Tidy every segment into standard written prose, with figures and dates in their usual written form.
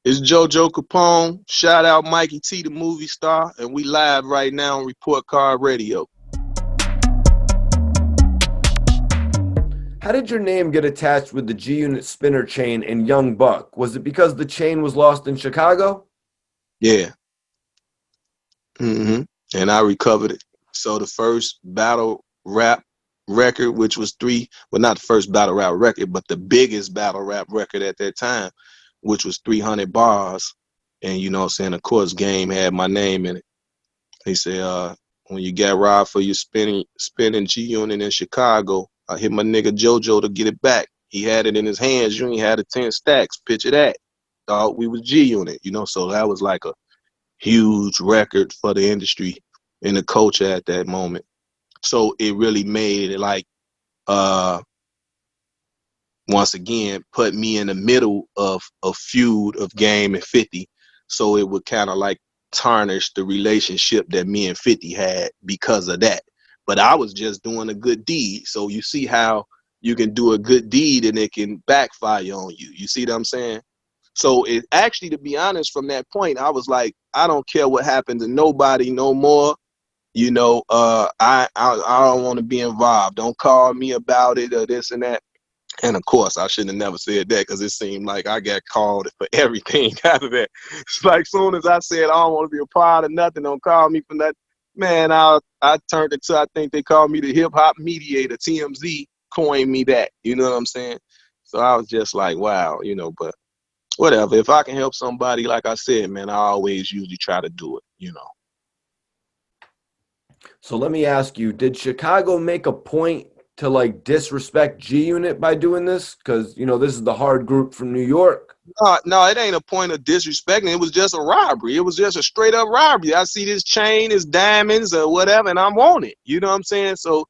It's JoJo Capone. Shout out Mikey T, the movie star, and we live right now on Report Card Radio. How did your name get attached with the GUnit spinner chain and Young Buck? Was it because the chain was lost in Chicago? Yeah. hmm And I recovered it. So the first battle rap record, which was well, not the first battle rap record, but the biggest battle rap record at that time, which was 300 bars. And you know what I'm saying? Of course, Game had my name in it. He said, when you got robbed for your spinning G-Unit in Chicago, I hit my nigga JoJo to get it back. He had it in his hands. You ain't had it 10 stacks. Picture that. Thought we was G-Unit, so that was like a huge record for the industry and the culture at that moment. So it really made it like, once again, put me in the middle of a feud of Game and 50. So it would kind of like tarnish the relationship that me and 50 had because of that. But I was just doing a good deed. So you see how you can do a good deed and it can backfire on you. You see what I'm saying? So it actually, to be honest, from that point, I was like, I don't care what happened to nobody no more. I don't want to be involved. Don't call me about it or this and that. And of course, I shouldn't have never said that because it seemed like I got called for everything out of that. It's like soon as I said I don't want to be a part of nothing, don't call me for nothing. Man, I turned it to, I think they called me the hip hop mediator. TMZ coined me that. You know what I'm saying? So I was just like, wow, but whatever. If I can help somebody, like I said, man, I always usually try to do it. So let me ask you, did Chicago make a point to like disrespect GUnit by doing this? Because, this is the hard group from New York. No, it ain't a point of disrespecting. It was just a robbery. It was just a straight up robbery. I see this chain, is diamonds or whatever, and I want it. You know what I'm saying? So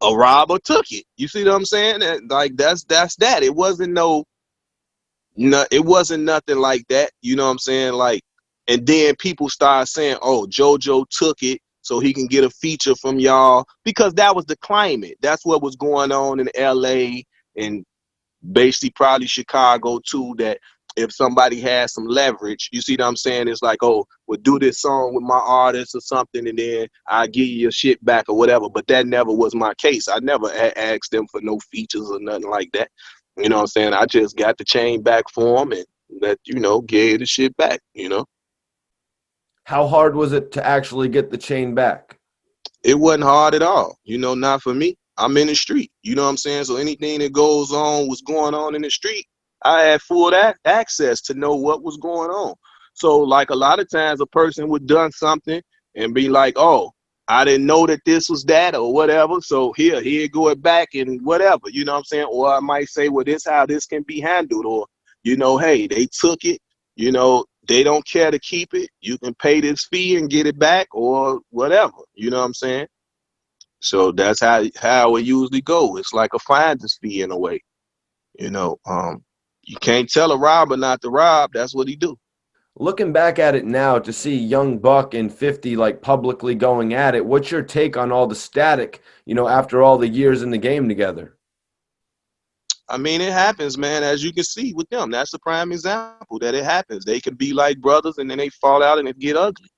a robber took it. You see what I'm saying? And, like that's that. It wasn't it wasn't nothing like that. You know what I'm saying? Like, and then people start saying, "Oh, JoJo took it so he can get a feature from y'all," because that was the climate. That's what was going on in LA and basically probably Chicago too, that if somebody has some leverage, you see what I'm saying? It's like, oh, we'll do this song with my artist or something, and then I'll give you your shit back or whatever. But that never was my case. I never asked them for no features or nothing like that. You know what I'm saying? I just got the chain back for them and gave the shit back. How hard was it to actually get the chain back? It wasn't hard at all. Not for me. I'm in the street. You know what I'm saying? So anything that was going on in the street, I had full access to know what was going on. So like a lot of times a person would done something and be like, oh, I didn't know that this was that or whatever. So here go it back and whatever, you know what I'm saying? Or I might say, well, this how this can be handled. Or, hey, they took it, they don't care to keep it. You can pay this fee and get it back or whatever. You know what I'm saying? So that's how it usually go. It's like a finder's fee in a way. You can't tell a robber not to rob. That's what he do. Looking back at it now to see Young Buck and 50 like publicly going at it, what's your take on all the static, after all the years in the game together? I mean, it happens, man, as you can see with them. That's a prime example that it happens. They can be like brothers and then they fall out and it get ugly.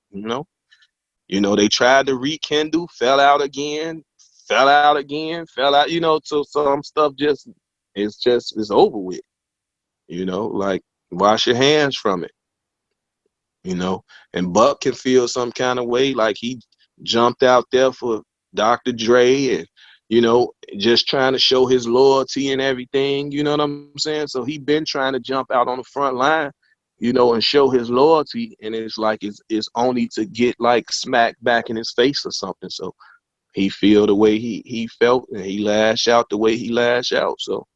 They tried to rekindle, fell out again, fell out, so some stuff it's over with, like wash your hands from it. And Buck can feel some kind of way, like he jumped out there for Dr. Dre and, just trying to show his loyalty and everything, you know what I'm saying? So he been trying to jump out on the front line, and show his loyalty, and it's like it's only to get like smacked back in his face or something. So he feel the way he felt and he lash out the way he lash out. So,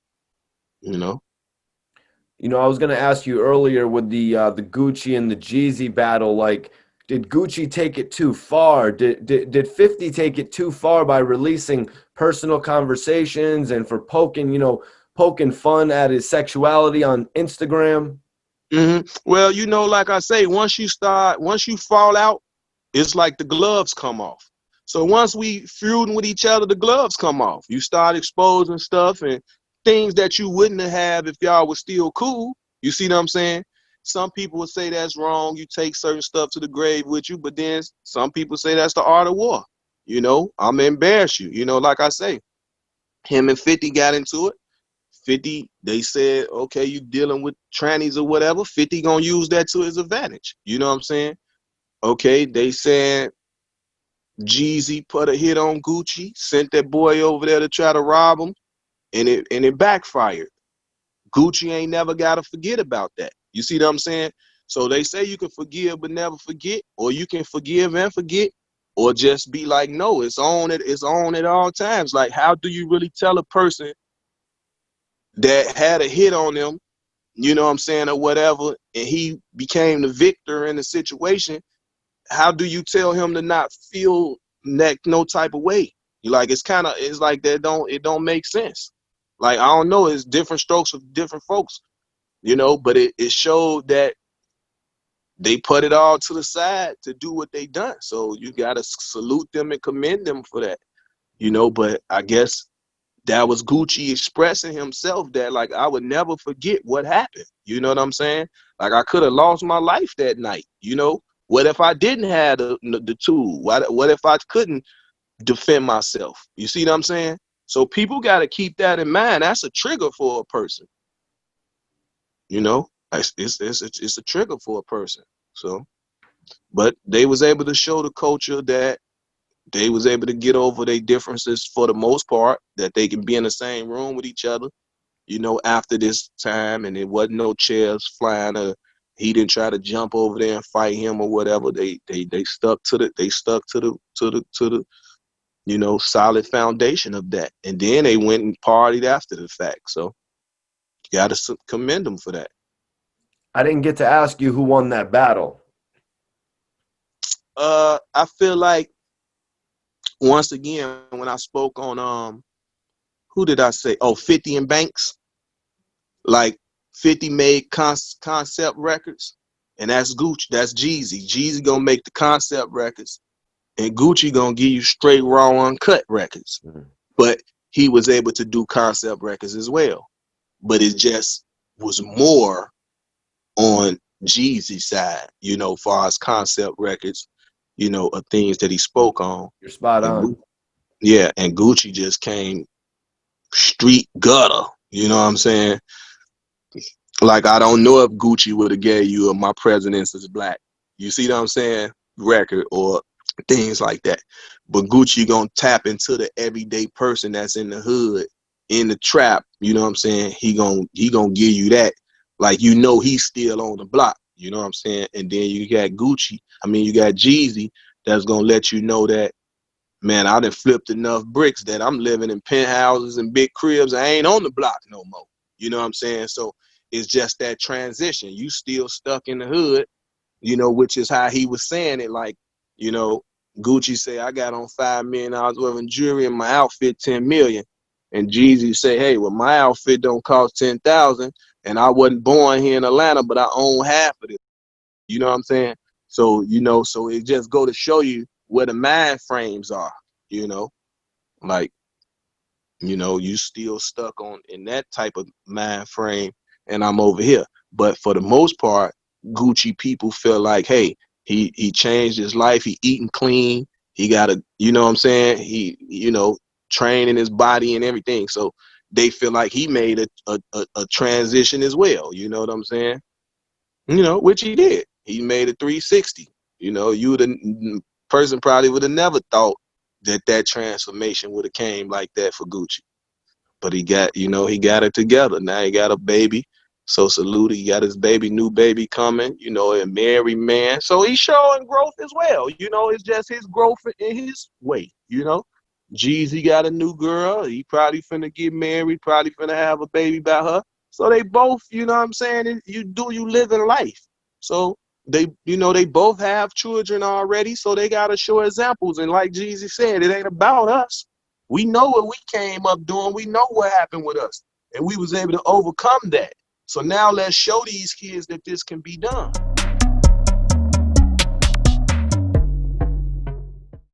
I was going to ask you earlier with the Gucci and the Jeezy battle, like, did Gucci take it too far? Did 50 take it too far by releasing personal conversations and for poking fun at his sexuality on Instagram? Well, like I say, once you fall out, it's like the gloves come off. So once we feuding with each other, the gloves come off. You start exposing stuff and things that you wouldn't have if y'all was still cool. You see what I'm saying? some people would say that's wrong. You take certain stuff to the grave with you, but then some people say that's the art of war. I'm gonna embarrass you. Like I say, him and 50 got into it. 50, they said, okay, you dealing with trannies or whatever. 50 gonna use that to his advantage. You know what I'm saying? Okay, they said Jeezy put a hit on Gucci, sent that boy over there to try to rob him, and it backfired. Gucci ain't never gotta forget about that. You see what I'm saying? So they say you can forgive but never forget, or you can forgive and forget, or just be like, no, it's on at all times. Like, how do you really tell a person that had a hit on them, you know what I'm saying, or whatever, and he became the victor in the situation? How do you tell him to not feel no type of way? It's like that it don't make sense. Like, I don't know, it's different strokes for different folks, but it showed that they put it all to the side to do what they done. So you gotta salute them and commend them for that, but I guess that was Gucci expressing himself that, like, I would never forget what happened. You know what I'm saying? Like, I could have lost my life that night. What if I didn't have the tool? What if I couldn't defend myself? You see what I'm saying? So people got to keep that in mind. That's a trigger for a person. It's a trigger for a person. So, but they was able to show the culture that they was able to get over their differences for the most part, that they can be in the same room with each other, after this time, and it wasn't no chairs flying, or he didn't try to jump over there and fight him or whatever. They stuck to the solid foundation of that, and then they went and partied after the fact. So you got to commend them for that. I didn't get to ask you who won that battle. I feel like, once again, when I spoke on who did I say? Oh, 50 and Banks. Like, 50 made concept records, and that's Gucci. That's Jeezy. Jeezy gonna make the concept records, and Gucci gonna give you straight raw uncut records. Mm-hmm. But he was able to do concept records as well. But it just was more on Jeezy's side, far as concept records, of things that he spoke on. You're spot on. And Gucci just came street gutter. You know what I'm saying? Like, I don't know if Gucci would have gave you a My Presidents Is Black, you see what I'm saying, record, or things like that. But Gucci gonna tap into the everyday person that's in the hood, in the trap. You know what I'm saying? He gonna give you that. Like, he's still on the block. You know what I'm saying? And then you got Jeezy that's gonna let you know that, man, I done flipped enough bricks that I'm living in penthouses and big cribs. I ain't on the block no more. You know what I'm saying? So it's just that transition. You still stuck in the hood, which is how he was saying it. Like, Gucci say, I got on $5 million worth of jewelry and my outfit $10 million. And Jeezy say, hey, well, my outfit don't cost $10,000, and I wasn't born here in Atlanta, but I own half of it. You know what I'm saying? So, so it just go to show you where the mind frames are, like, you still stuck in that type of mind frame, and I'm over here. But for the most part, Gucci people feel like, hey, he changed his life. He eating clean. He got a, you know what I'm saying? He, training his body and everything. So they feel like he made a transition as well. You know what I'm saying? Which he did. He made a 360. The person probably would have never thought that transformation would have came like that for Gucci. But he got it together. Now he got a baby. So salute, he got his new baby coming, a married man. So he's showing growth as well. It's just his growth in his way, Jeezy got a new girl. He probably finna get married, probably finna have a baby by her. So they both, you know what I'm saying, you live in life. So they both have children already, so they gotta show examples. And like Jeezy said, it ain't about us. We know what we came up doing. We know what happened with us, and we was able to overcome that. So now let's show these kids that this can be done.